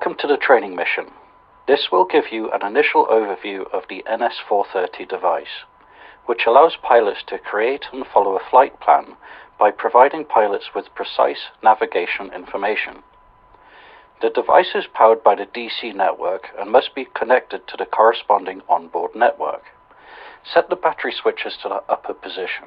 Welcome to the training mission. This will give you an initial overview of the NS430 device, which allows pilots to create and follow a flight plan by providing pilots with precise navigation information. The device is powered by the DC network and must be connected to the corresponding onboard network. Set the battery switches to the upper position.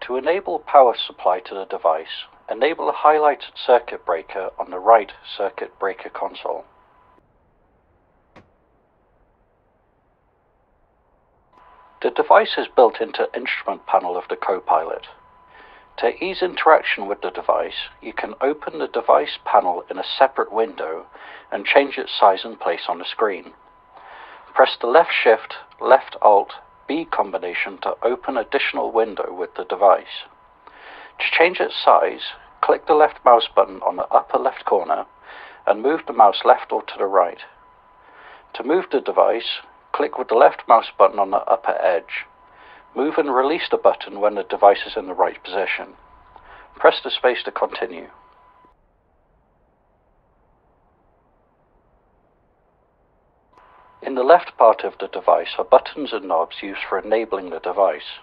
To enable power supply to the device, enable a highlighted circuit breaker on the right circuit breaker console. The device is built into the instrument panel of the co-pilot. To ease interaction with the device, you can open the device panel in a separate window and change its size and place on the screen. Press the left shift, left alt, B combination to open additional window with the device. To change its size, click the left mouse button on the upper left corner and move the mouse left or to the right. To move the device, click with the left mouse button on the upper edge. Move and release the button when the device is in the right position. Press the space to continue. In the left part of the device are buttons and knobs used for enabling the device.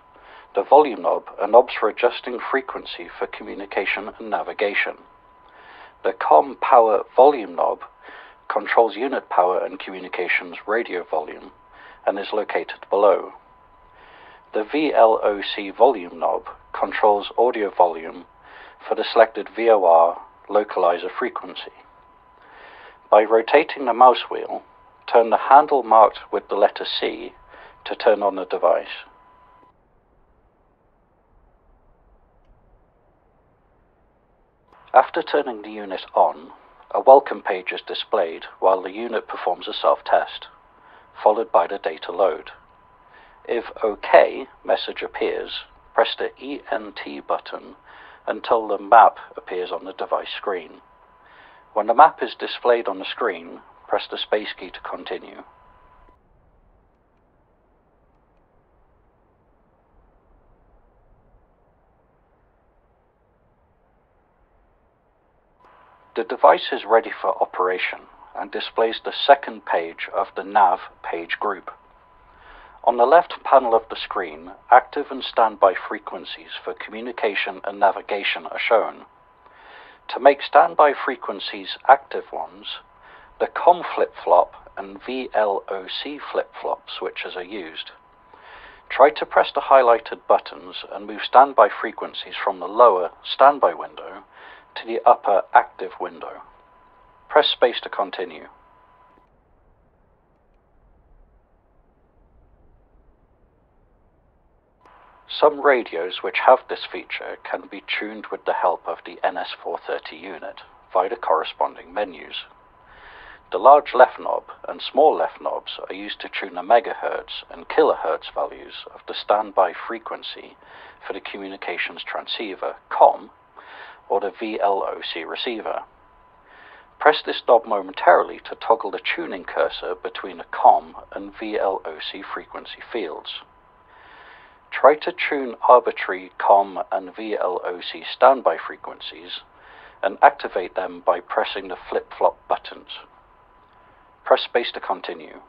The volume knob are knobs for adjusting frequency for communication and navigation. The COM power volume knob controls unit power and communications radio volume and is located below. The VLOC volume knob controls audio volume for the selected VOR localizer frequency. By rotating the mouse wheel, turn the handle marked with the letter C to turn on the device. After turning the unit on, a welcome page is displayed while the unit performs a self-test, followed by the data load. If OK message appears, press the ENT button until the map appears on the device screen. When the map is displayed on the screen, press the space key to continue. The device is ready for operation and displays the second page of the nav page group. On the left panel of the screen, active and standby frequencies for communication and navigation are shown. To make standby frequencies active ones, the COM flip-flop and VLOC flip-flop switches are used. Try to press the highlighted buttons and move standby frequencies from the lower standby window to the upper active window. Press space to continue. Some radios which have this feature can be tuned with the help of the NS430 unit via the corresponding menus. The large left knob and small left knobs are used to tune the megahertz and kilohertz values of the standby frequency for the communications transceiver, COM, or the VLOC receiver. Press this knob momentarily to toggle the tuning cursor between the COM and VLOC frequency fields. Try to tune arbitrary COM and VLOC standby frequencies and activate them by pressing the flip-flop buttons. Press space to continue.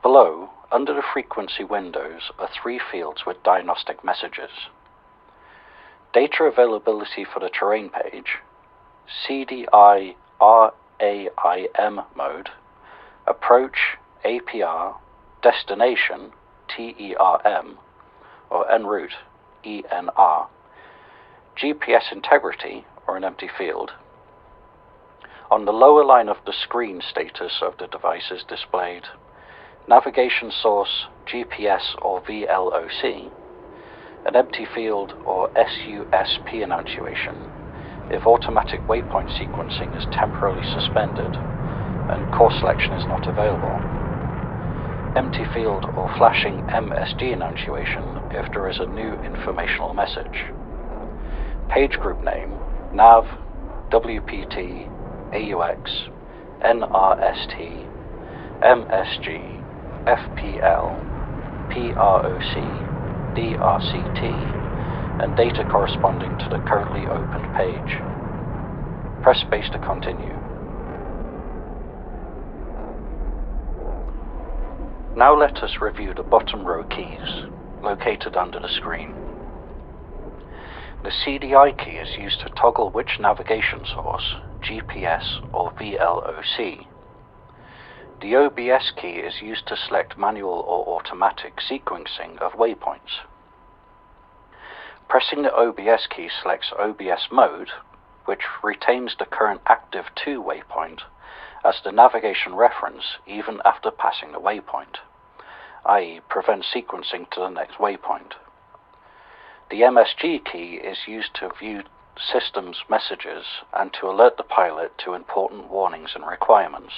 Below, under the frequency windows, are three fields with diagnostic messages. Data availability for the terrain page, CDI RAIM mode, approach APR, destination TERM, or en route ENR, GPS integrity, or an empty field. On the lower line of the screen, status of the device is displayed. navigation source, GPS or VLOC, an empty field or SUSP annunciation if automatic waypoint sequencing is temporarily suspended and course selection is not available, empty field or flashing MSG annunciation if there is a new informational message, page group name, NAV, WPT, AUX, NRST, MSG, FPL, PROC, DRCT, and data corresponding to the currently opened page. Press space to continue. Now let us review the bottom row keys located under the screen. The CDI key is used to toggle which navigation source, GPS or VLOC. The OBS key is used to select manual or automatic sequencing of waypoints. Pressing the OBS key selects OBS mode, which retains the current active 2 waypoint as the navigation reference even after passing the waypoint, i.e. prevents sequencing to the next waypoint. The MSG key is used to view systems messages and to alert the pilot to important warnings and requirements.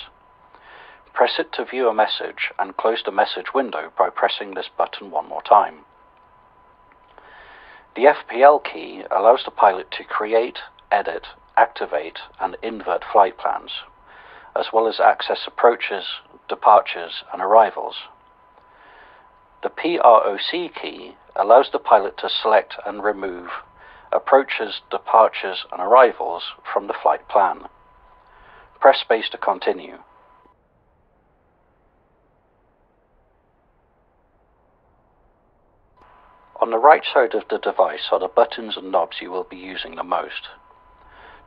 Press it to view a message and close the message window by pressing this button one more time. The FPL key allows the pilot to create, edit, activate and invert flight plans, as well as access approaches, departures and arrivals. The PROC key allows the pilot to select and remove approaches, departures and arrivals from the flight plan. Press space to continue. On the right side of the device are the buttons and knobs you will be using the most.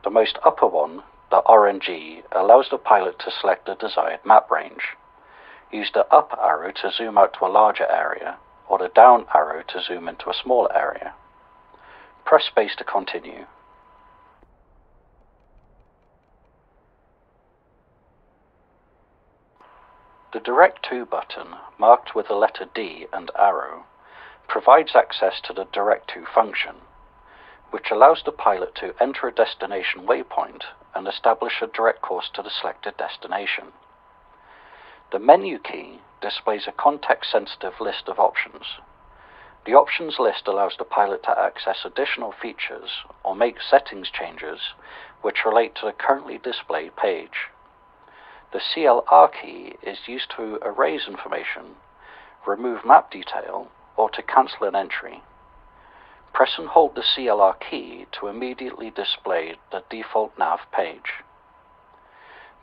The most upper one, the RNG, allows the pilot to select the desired map range. Use the up arrow to zoom out to a larger area, or the down arrow to zoom into a smaller area. Press space to continue. The Direct To button, marked with the letter D and arrow, provides access to the Direct To function, which allows the pilot to enter a destination waypoint and establish a direct course to the selected destination. The menu key displays a context-sensitive list of options. The options list allows the pilot to access additional features or make settings changes which relate to the currently displayed page. The CLR key is used to erase information, remove map detail, or to cancel an entry. Press and hold the CLR key to immediately display the default nav page.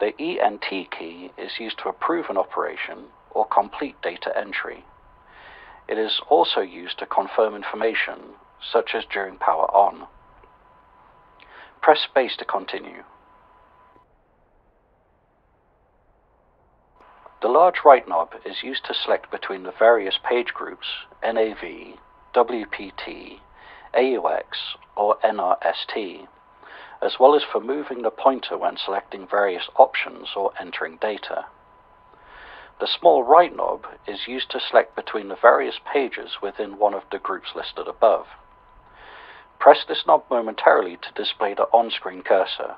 The ENT key is used to approve an operation or complete data entry. It is also used to confirm information, such as during power on. Press space to continue. The large right knob is used to select between the various page groups NAV, WPT, AUX, or NRST, as well as for moving the pointer when selecting various options or entering data. The small right knob is used to select between the various pages within one of the groups listed above. Press this knob momentarily to display the on-screen cursor.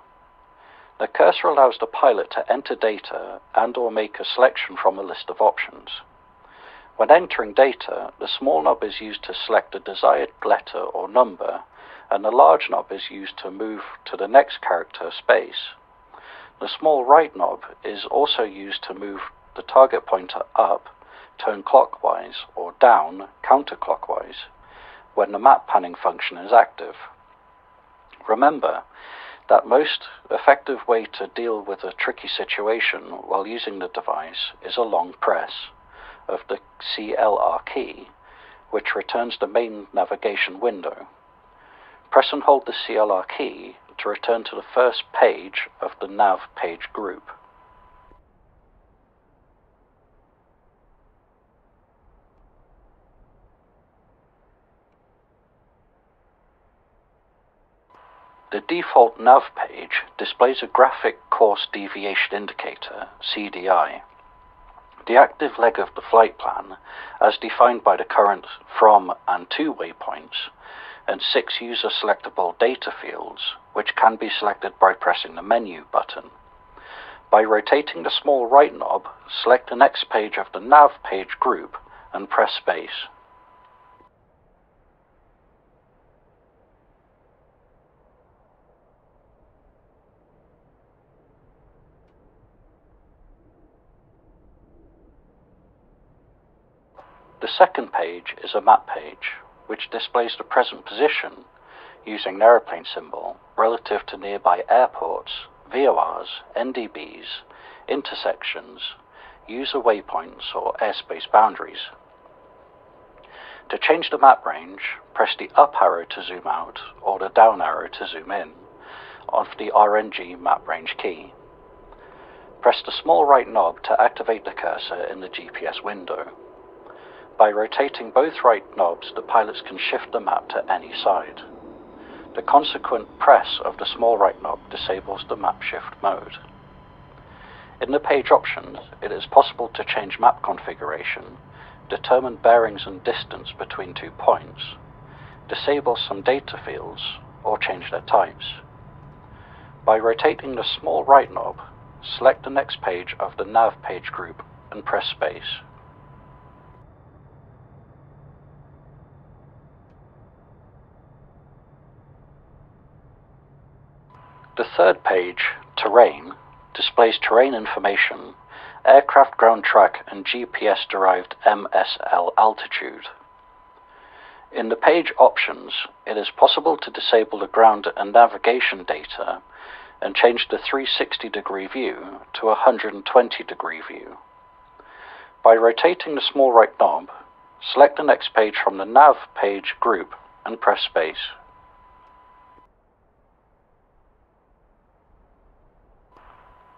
The cursor allows the pilot to enter data and or make a selection from a list of options. When entering data, the small knob is used to select a desired letter or number, and the large knob is used to move to the next character space. The small right knob is also used to move the target pointer up, turn clockwise, or down, counterclockwise, when the map panning function is active. Remember that most effective way to deal with a tricky situation while using the device is a long press of the CLR key, which returns the main navigation window. Press and hold the CLR key to return to the first page of the nav page group. The default nav page displays a graphic course deviation indicator, CDI, The active leg of the flight plan, as defined by the current from and to waypoints, and 6 user-selectable data fields, which can be selected by pressing the menu button. By rotating the small right knob, select the next page of the nav page group and press space. The second page is a map page, which displays the present position, using an aeroplane symbol, relative to nearby airports, VORs, NDBs, intersections, user waypoints or airspace boundaries. To change the map range, press the up arrow to zoom out or the down arrow to zoom in of the RNG map range key. Press the small right knob to activate the cursor in the GPS window. By rotating both right knobs, the pilots can shift the map to any side. The consequent press of the small right knob disables the map shift mode. In the page options, it is possible to change map configuration, determine bearings and distance between 2 points, disable some data fields, or change their types. By rotating the small right knob, select the next page of the nav page group and press space. The third page, Terrain, displays terrain information, aircraft ground track and GPS-derived MSL altitude. In the page options, it is possible to disable the ground and navigation data and change the 360-degree view to a 120-degree view. By rotating the small right knob, select the next page from the nav page group and press space.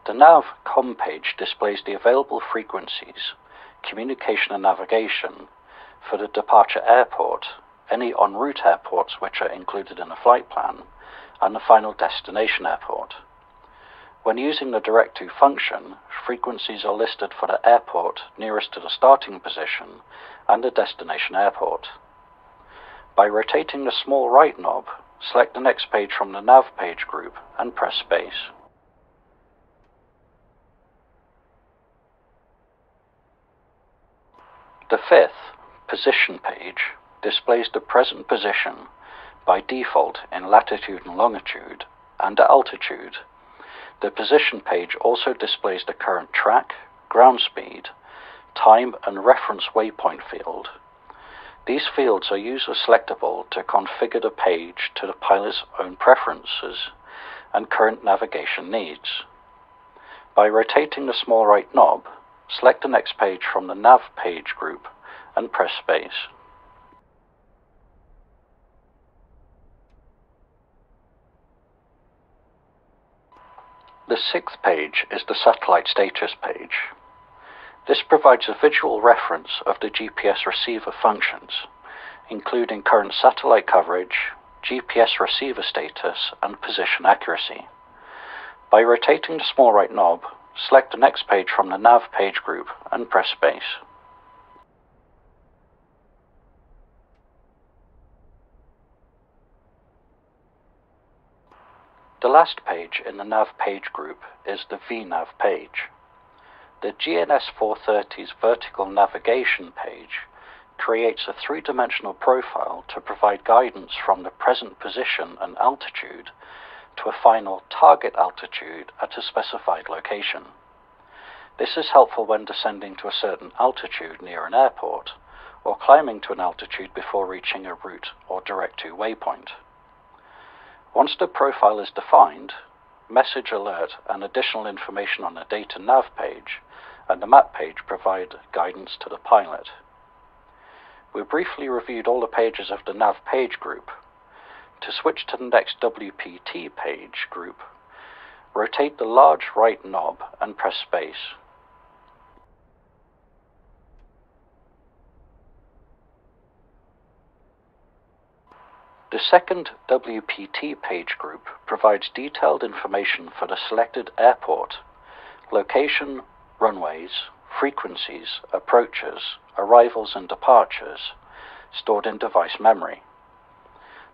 The nav com page displays the available frequencies, communication and navigation for the departure airport, any en route airports which are included in the flight plan, and the final destination airport. When using the direct to function, frequencies are listed for the airport nearest to the starting position and the destination airport. By rotating the small right knob, select the next page from the nav page group and press space. The fifth, Position page, displays the present position, by default in latitude and longitude, and altitude. The Position page also displays the current track, ground speed, time and reference waypoint field. These fields are user selectable to configure the page to the pilot's own preferences and current navigation needs. By rotating the small right knob, select the next page from the nav page group and press space. The sixth page is the satellite status page. This provides a visual reference of the GPS receiver functions, including current satellite coverage, GPS receiver status, and position accuracy. By rotating the small right knob, select the next page from the nav page group and press space. The last page in the nav page group is the VNav page. The GNS430's vertical navigation page creates a three-dimensional profile to provide guidance from the present position and altitude to a final target altitude at a specified location. This is helpful when descending to a certain altitude near an airport, or climbing to an altitude before reaching a route or direct-to waypoint. Once the profile is defined, message alert and additional information on the data nav page and the map page provide guidance to the pilot. We briefly reviewed all the pages of the nav page group. To switch to the next WPT page group, rotate the large right knob and press space. The second WPT page group provides detailed information for the selected airport, location, runways, frequencies, approaches, arrivals and departures stored in device memory.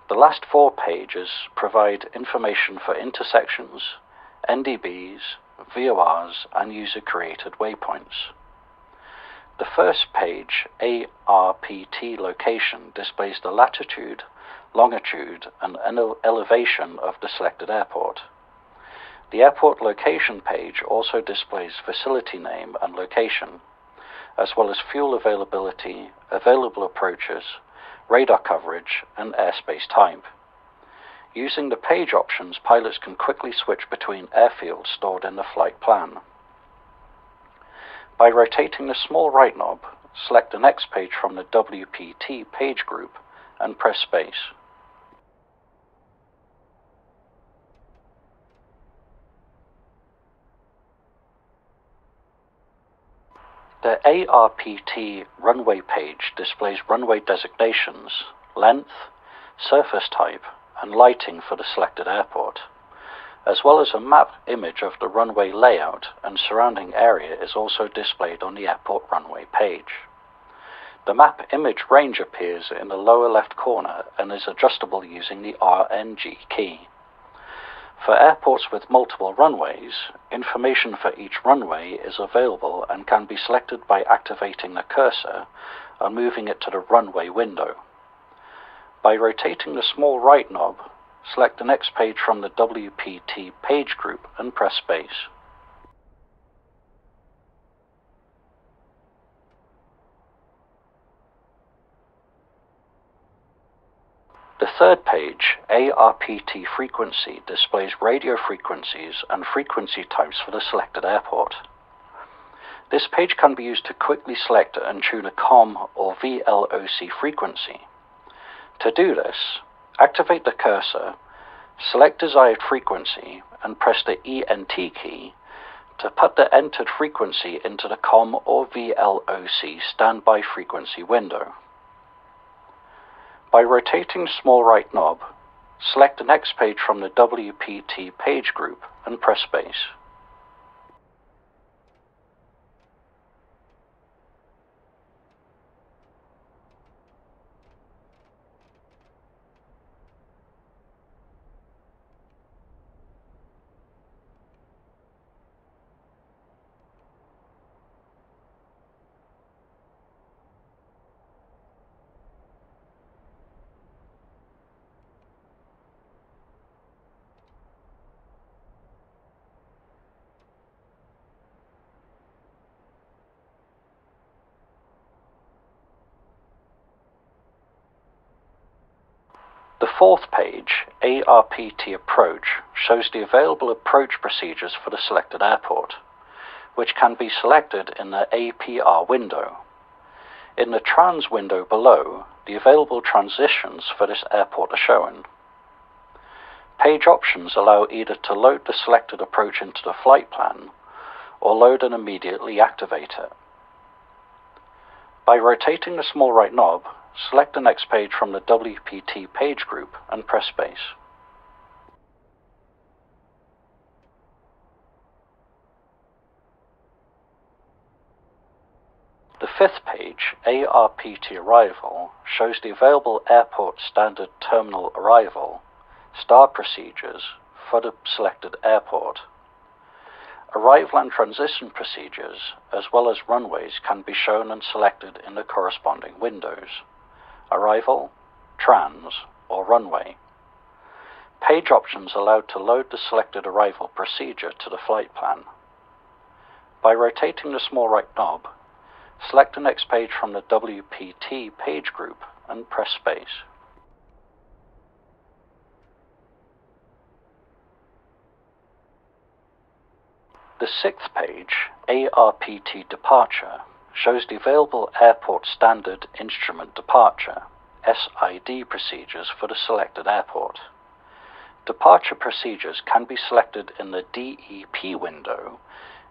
The last 4 pages provide information for intersections, NDBs, VORs and user-created waypoints. The first page, ARPT location, displays the latitude, longitude and elevation of the selected airport. The airport location page also displays facility name and location, as well as fuel availability, available approaches, radar coverage and airspace type. Using the page options, pilots can quickly switch between airfields stored in the flight plan. By rotating the small right knob, select the next page from the WPT page group and press space. The ARPT runway page displays runway designations, length, surface type, and lighting for the selected airport, as well as a map image of the runway layout and surrounding area is also displayed on the airport runway page. The map image range appears in the lower left corner and is adjustable using the RNG key. For airports with multiple runways, information for each runway is available and can be selected by activating the cursor and moving it to the runway window. By rotating the small right knob, select the next page from the WPT page group and press space. The third page, ARPT frequency, displays radio frequencies and frequency types for the selected airport. This page can be used to quickly select and tune a COM or VLOC frequency. To do this, activate the cursor, select desired frequency and press the ENT key to put the entered frequency into the COM or VLOC standby frequency window. By rotating the small right knob, select the next page from the WPT page group and press space. The fourth page, ARPT approach, shows the available approach procedures for the selected airport, which can be selected in the APR window. In the Trans window below, the available transitions for this airport are shown. Page options allow either to load the selected approach into the flight plan, or load and immediately activate it. By rotating the small right knob, select the next page from the WPT page group and press space. The fifth page, ARPT arrival, shows the available airport standard terminal arrival, STAR procedures for the selected airport. Arrival and transition procedures, as well as runways, can be shown and selected in the corresponding windows: arrival, trans, or runway. Page options allow to load the selected arrival procedure to the flight plan. By rotating the small right knob, select the next page from the WPT page group and press space. The sixth page, ARPT departure, shows the available airport standard instrument departure, SID procedures for the selected airport. Departure procedures can be selected in the DEP window,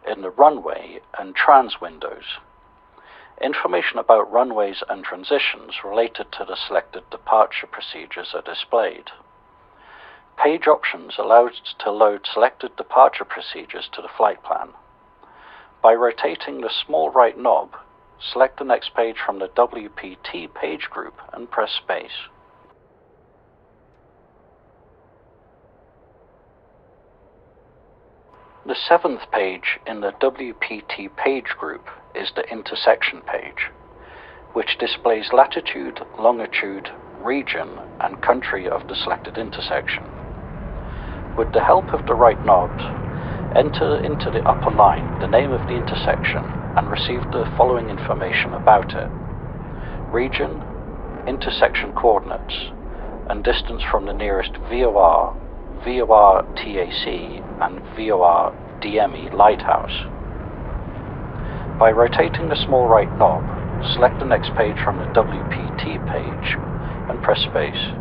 in the runway and trans windows. Information about runways and transitions related to the selected departure procedures are displayed. Page options allow to load selected departure procedures to the flight plan. By rotating the small right knob, select the next page from the WPT page group and press space. The 7th page in the WPT page group is the intersection page, which displays latitude, longitude, region, and country of the selected intersection. With the help of the right knob, enter into the upper line the name of the intersection and receive the following information about it: region, intersection coordinates, and distance from the nearest VOR, VOR TAC, and VOR DME lighthouse. By rotating the small right knob, select the next page from the WPT page and press space.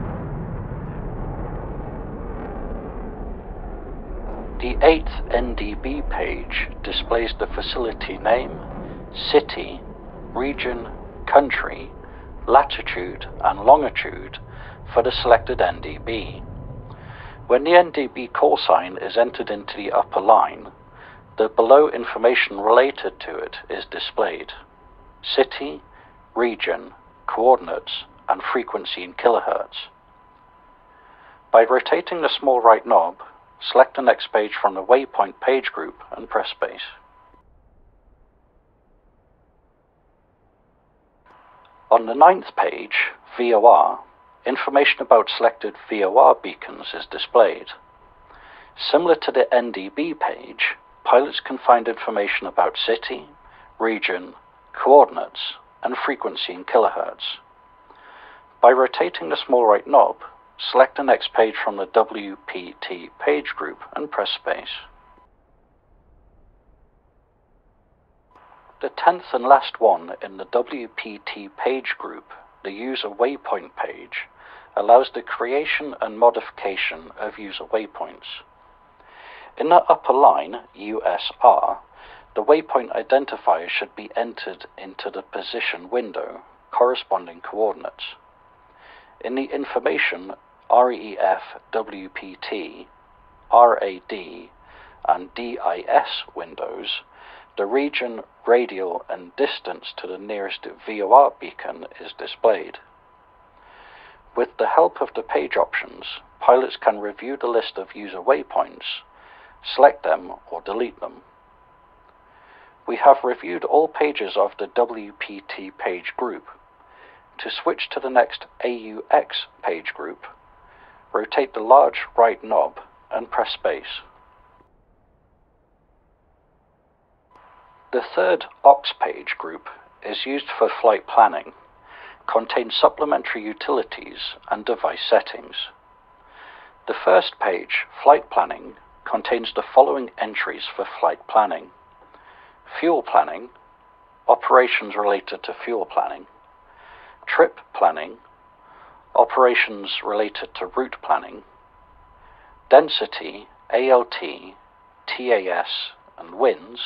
The 8th NDB page displays the facility name, city, region, country, latitude and longitude for the selected NDB. When the NDB call sign is entered into the upper line, the below information related to it is displayed: city, region, coordinates, and frequency in kilohertz. By rotating the small right knob, select the next page from the waypoint page group and press space. On the 9th page, VOR, information about selected VOR beacons is displayed. Similar to the NDB page, pilots can find information about city, region, coordinates, and frequency in kilohertz. By rotating the small right knob, select the next page from the WPT page group and press space. The 10th and last one in the WPT page group, the user waypoint page, allows the creation and modification of user waypoints. In the upper line, USR, the waypoint identifier should be entered into the position window, corresponding coordinates. In the information REF, WPT, RAD, and DIS windows, the region, radial, and distance to the nearest VOR beacon is displayed. With the help of the page options, pilots can review the list of user waypoints, select them, or delete them. We have reviewed all pages of the WPT page group. To switch to the next AUX page group, rotate the large right knob and press space. The 3rd OX page group is used for flight planning, contains supplementary utilities and device settings. The first page, Flight Planning, contains the following entries for flight planning: fuel planning, operations related to fuel planning; trip planning, operations related to route planning; density, ALT, TAS, and winds;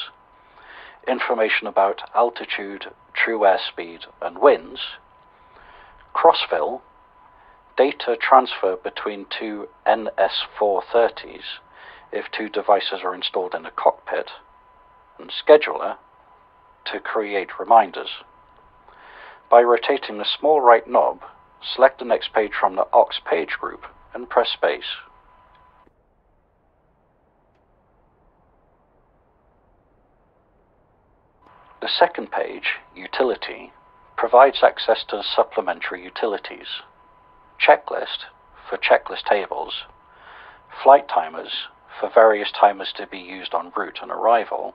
information about altitude, true airspeed, and winds; crossfill, data transfer between two NS430s if two devices are installed in a cockpit; and scheduler, to create reminders. By rotating the small right knob, select the next page from the OX page group and press space. The 2nd page, Utility, provides access to supplementary utilities: checklist, for checklist tables; flight timers, for various timers to be used en route and arrival;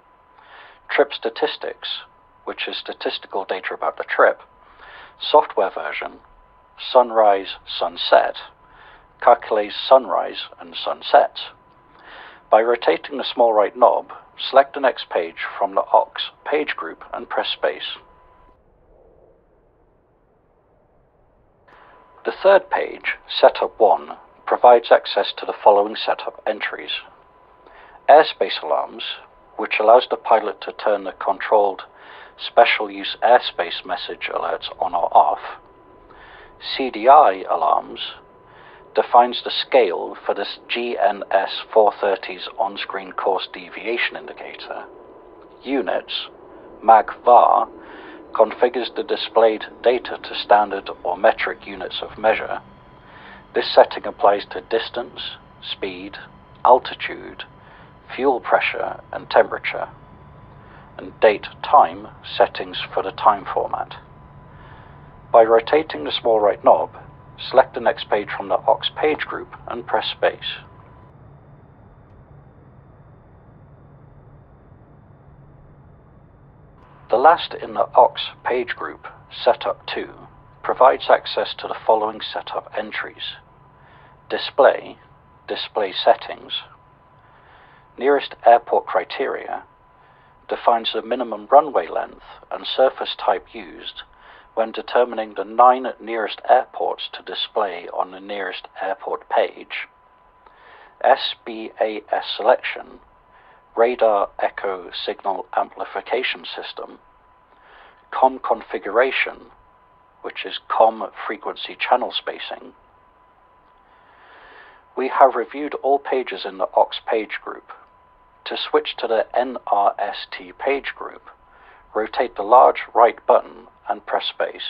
trip statistics, which is statistical data about the trip; software version, sunrise, sunset, calculates sunrise and sunsets. By rotating the small right knob, select the next page from the OX page group and press space. The 3rd page, Setup 1, provides access to the following setup entries: airspace alarms, which allows the pilot to turn the controlled special use airspace message alerts on or off; CDI alarms, defines the scale for this GNS 430's on-screen course deviation indicator; Units, mag_var, configures the displayed data to standard or metric units of measure. This setting applies to distance, speed, altitude, fuel pressure and temperature, and date-time settings for the time format. By rotating the small right knob, select the next page from the aux page group and press space. The last in the aux page group, Setup 2, provides access to the following setup entries: Display, Display Settings. Nearest Airport Criteria defines the minimum runway length and surface type used when determining the 9 nearest airports to display on the nearest airport page. SBAS selection, Radar Echo Signal Amplification System. COM configuration, which is COM frequency channel spacing. We have reviewed all pages in the aux page group. To switch to the NRST page group, rotate the large right button and press space.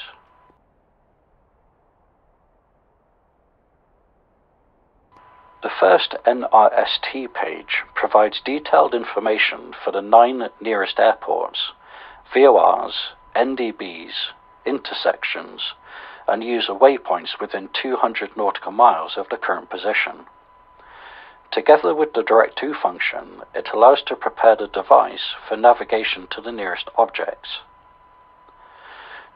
The first NRST page provides detailed information for the 9 nearest airports, VORs, NDBs, intersections, and user waypoints within 200 nautical miles of the current position. Together with the Direct To function, it allows to prepare the device for navigation to the nearest objects.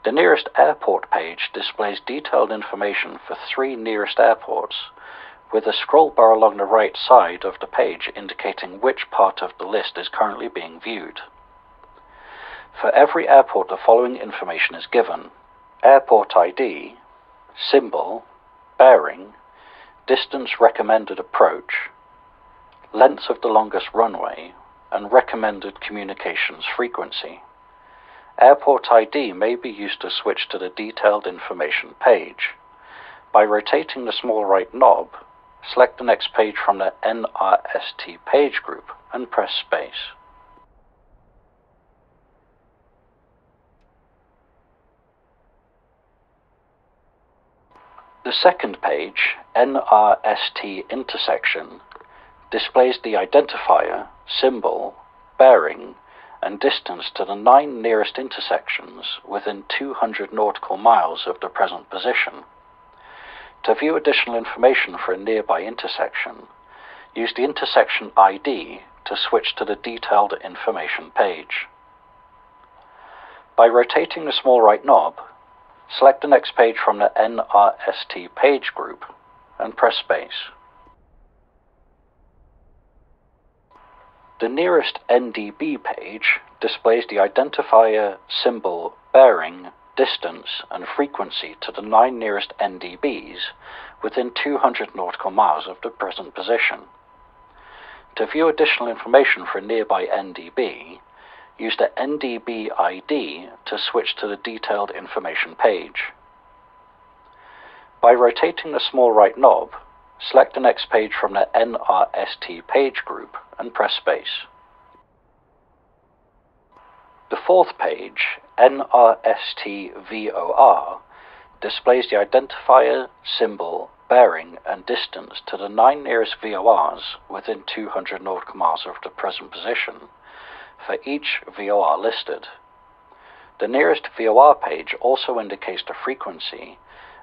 The nearest airport page displays detailed information for 3 nearest airports, with a scroll bar along the right side of the page indicating which part of the list is currently being viewed. For every airport, the following information is given: airport ID, symbol, bearing, distance recommended approach, length of the longest runway, and recommended communications frequency. Airport ID may be used to switch to the detailed information page. By rotating the small right knob, select the next page from the NRST page group and press space. The second page, NRST intersection, displays the identifier, symbol, bearing, and distance to the 9 nearest intersections within 200 nautical miles of the present position. To view additional information for a nearby intersection, use the intersection ID to switch to the detailed information page. By rotating the small right knob, select the next page from the NRST page group and press space. The nearest NDB page displays the identifier, symbol, bearing, distance, and frequency to the 9 nearest NDBs within 200 nautical miles of the present position. To view additional information for a nearby NDB, use the NDB ID to switch to the detailed information page. By rotating the small right knob, select the next page from the NRST page group and press space. The fourth page, NRST VOR, displays the identifier, symbol, bearing, and distance to the 9 nearest VORs within 200 nautical miles of the present position for each VOR listed. The nearest VOR page also indicates the frequency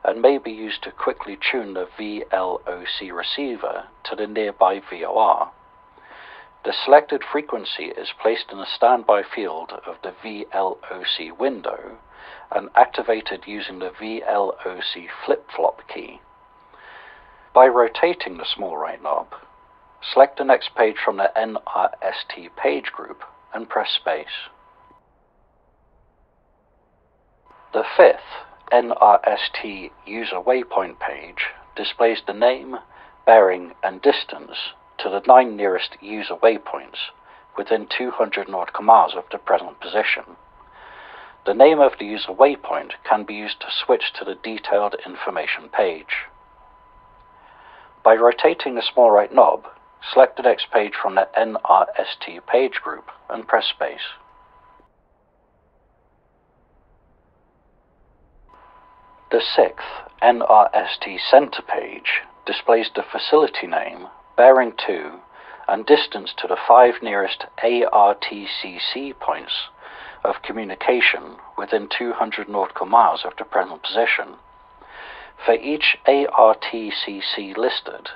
and may be used to quickly tune the VLOC receiver to the nearby VOR. The selected frequency is placed in a standby field of the VLOC window and activated using the VLOC flip-flop key. By rotating the small right knob, select the next page from the NRST page group and press space. The fifth NRST user waypoint page displays the name, bearing, and distance to the 9 nearest user waypoints within 200 nautical miles of the present position. The name of the user waypoint can be used to switch to the detailed information page. By rotating the small right knob, select the next page from the NRST page group and press space. The sixth NRST center page displays the facility name, bearing to, and distance to the 5 nearest ARTCC points of communication within 200 nautical miles of the present position. For each ARTCC listed,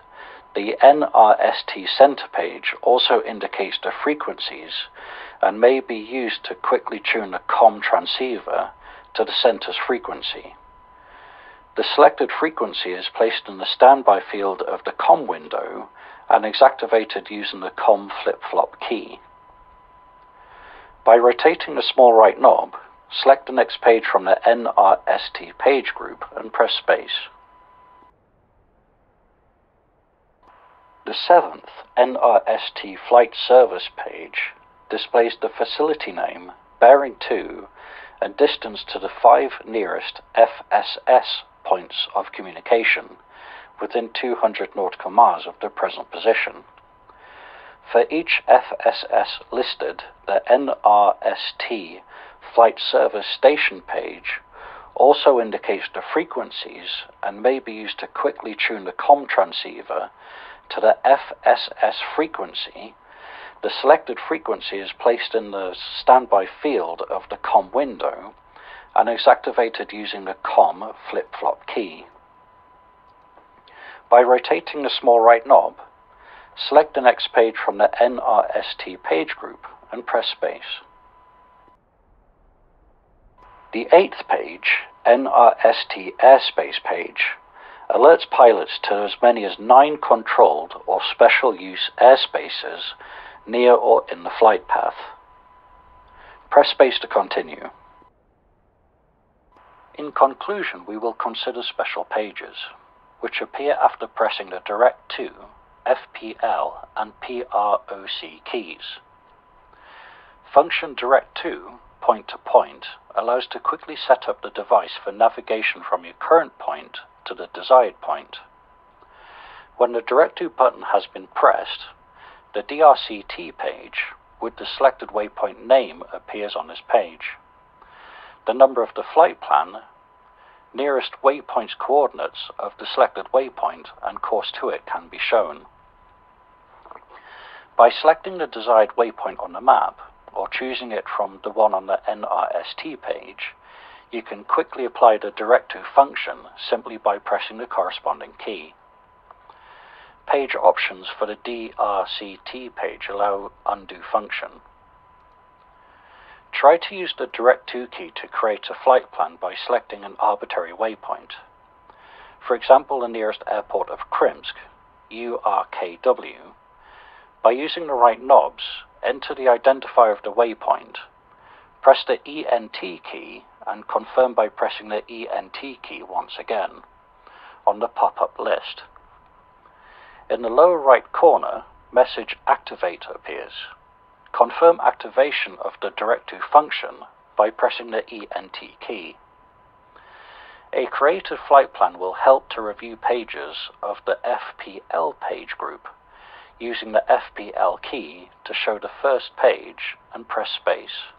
the NRST center page also indicates the frequencies and may be used to quickly tune the COM transceiver to the center's frequency. The selected frequency is placed in the standby field of the COM window and is activated using the COM flip-flop key. By rotating the small right knob, select the next page from the NRST page group and press space. The seventh NRST flight service page displays the facility name, bearing to, and distance to the 5 nearest FSS points of communication within 200 nautical miles of the present position. For each FSS listed, the NRST flight service station page also indicates the frequencies and may be used to quickly tune the COM transceiver to the FSS frequency. The selected frequency is placed in the standby field of the COM window and is activated using the COM flip-flop key. By rotating the small right knob, select the next page from the NRST page group and press space. The eighth page, NRST airspace page, alerts pilots to as many as 9 controlled or special use airspaces near or in the flight path. Press space to continue. In conclusion, we will consider special pages, which appear after pressing the Direct to, FPL and PROC keys. Function Direct to, point to point, allows to quickly set up the device for navigation from your current point to the desired point. When the Direct to button has been pressed, the DRCT page with the selected waypoint name appears on this page. The number of the flight plan, nearest waypoint's coordinates of the selected waypoint and course to it can be shown. By selecting the desired waypoint on the map, or choosing it from the one on the NRST page, you can quickly apply the Direct to function simply by pressing the corresponding key. Page options for the DRCT page allow undo function. Try to use the Direct to key to create a flight plan by selecting an arbitrary waypoint. For example, the nearest airport of Krimsk, URKW. By using the right knobs, enter the identifier of the waypoint, press the ENT key and confirm by pressing the ENT key once again on the pop-up list. In the lower right corner, message Activate appears. Confirm activation of the Direct to function by pressing the ENT key. A creative flight plan will help to review pages of the FPL page group using the FPL key to show the first page and press space.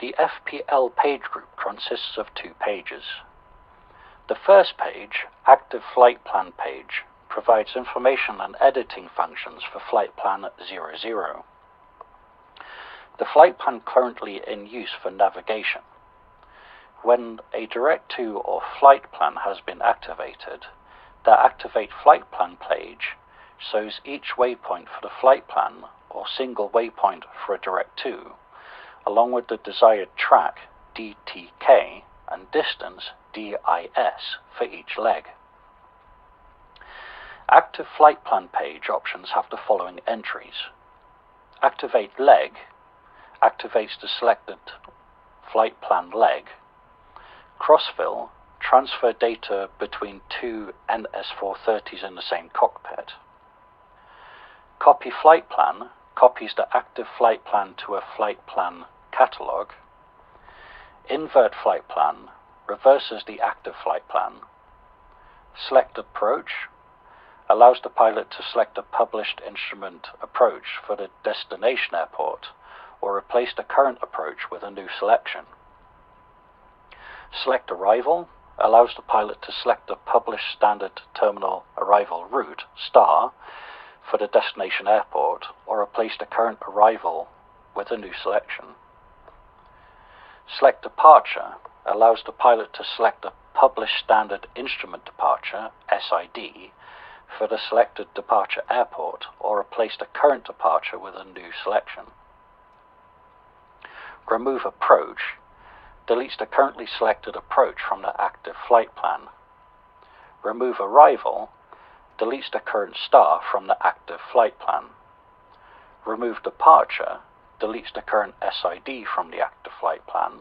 The FPL page group consists of 2 pages. The first page, Active Flight Plan page, provides information and editing functions for Flight Plan 00. The flight plan currently in use for navigation. When a Direct To or flight plan has been activated, the Activate Flight Plan page shows each waypoint for the flight plan or single waypoint for a Direct To, along with the desired track DTK and distance DIS for each leg. Active Flight Plan page options have the following entries. Activate Leg activates the selected flight plan leg. Crossfill, transfer data between 2 NS430s in the same cockpit. Copy Flight Plan copies the active flight plan to a flight plan catalog. Invert Flight Plan reverses the active flight plan. Select Approach allows the pilot to select a published instrument approach for the destination airport or replace the current approach with a new selection. Select Arrival allows the pilot to select the published standard terminal arrival route, STAR, for the destination airport or replace the current arrival with a new selection. Select Departure allows the pilot to select a published standard instrument departure, SID, for the selected departure airport or replace the current departure with a new selection. Remove Approach deletes the currently selected approach from the active flight plan. Remove Arrival deletes the current STAR from the active flight plan. Remove Departure deletes the current SID from the active flight plan.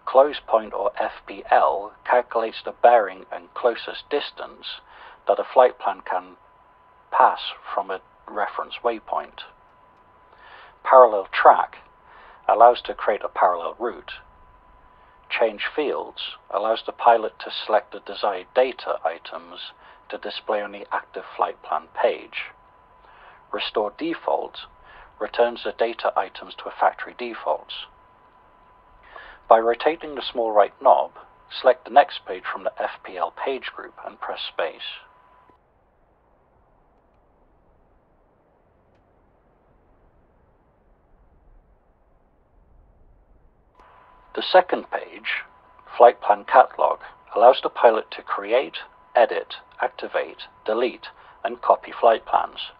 Close Point or FPL calculates the bearing and closest distance that a flight plan can pass from a reference waypoint. Parallel Track allows to create a parallel route. Change Fields allows the pilot to select the desired data items to display on the active flight plan page. Restore Default returns the data items to a factory defaults. By rotating the small right knob, select the next page from the FPL page group and press space. The second page, Flight Plan Catalog, allows the pilot to create, edit, activate, delete, and copy flight plans.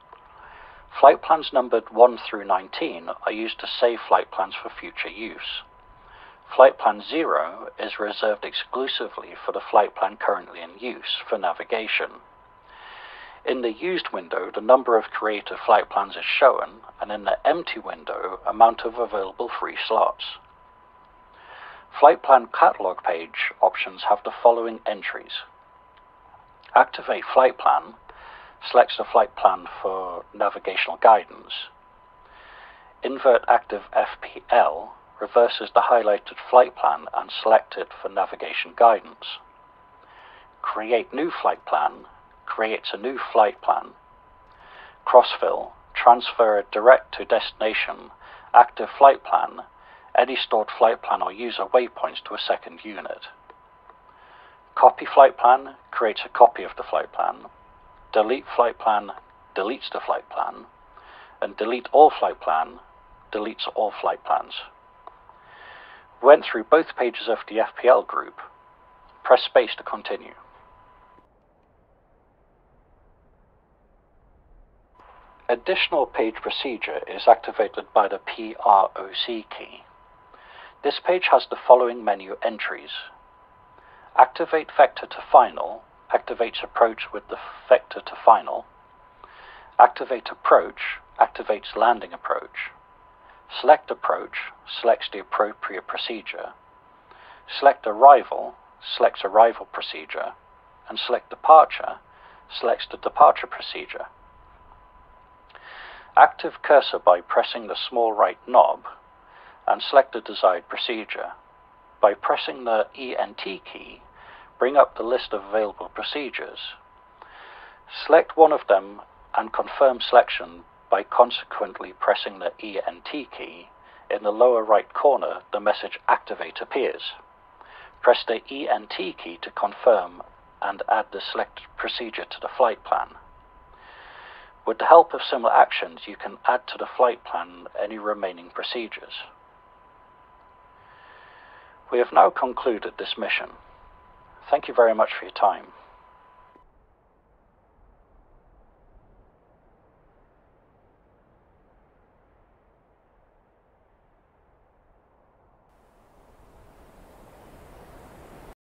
Flight plans numbered 1 through 19 are used to save flight plans for future use. Flight Plan 0 is reserved exclusively for the flight plan currently in use for navigation. In the Used window, the number of created flight plans is shown, and in the Empty window, amount of available free slots. Flight Plan Catalog page options have the following entries. Activate Flight Plan selects the flight plan for navigational guidance. Invert Active FPL reverses the highlighted flight plan and select it for navigation guidance. Create New Flight Plan creates a new flight plan. Crossfill transfer a direct to destination active flight plan, any stored flight plan or user waypoints to a second unit. Copy Flight Plan creates a copy of the flight plan. Delete Flight Plan deletes the flight plan. And Delete All Flight Plan deletes all flight plans. We went through both pages of the FPL group. Press space to continue. Additional page procedure is activated by the PROC key. This page has the following menu entries. Activate Vector to Final activates approach with the vector to final. Activate Approach activates landing approach. Select Approach selects the appropriate procedure. Select Arrival selects arrival procedure. And select Departure selects the departure procedure. Active cursor by pressing the small right knob and select the desired procedure. By pressing the ENT key, bring up the list of available procedures. Select one of them and confirm selection by consequently pressing the ENT key In the lower right corner, the message Activate appears. Press the ENT key to confirm and add the selected procedure to the flight plan. With the help of similar actions, you can add to the flight plan any remaining procedures. We have now concluded this mission. Thank you very much for your time.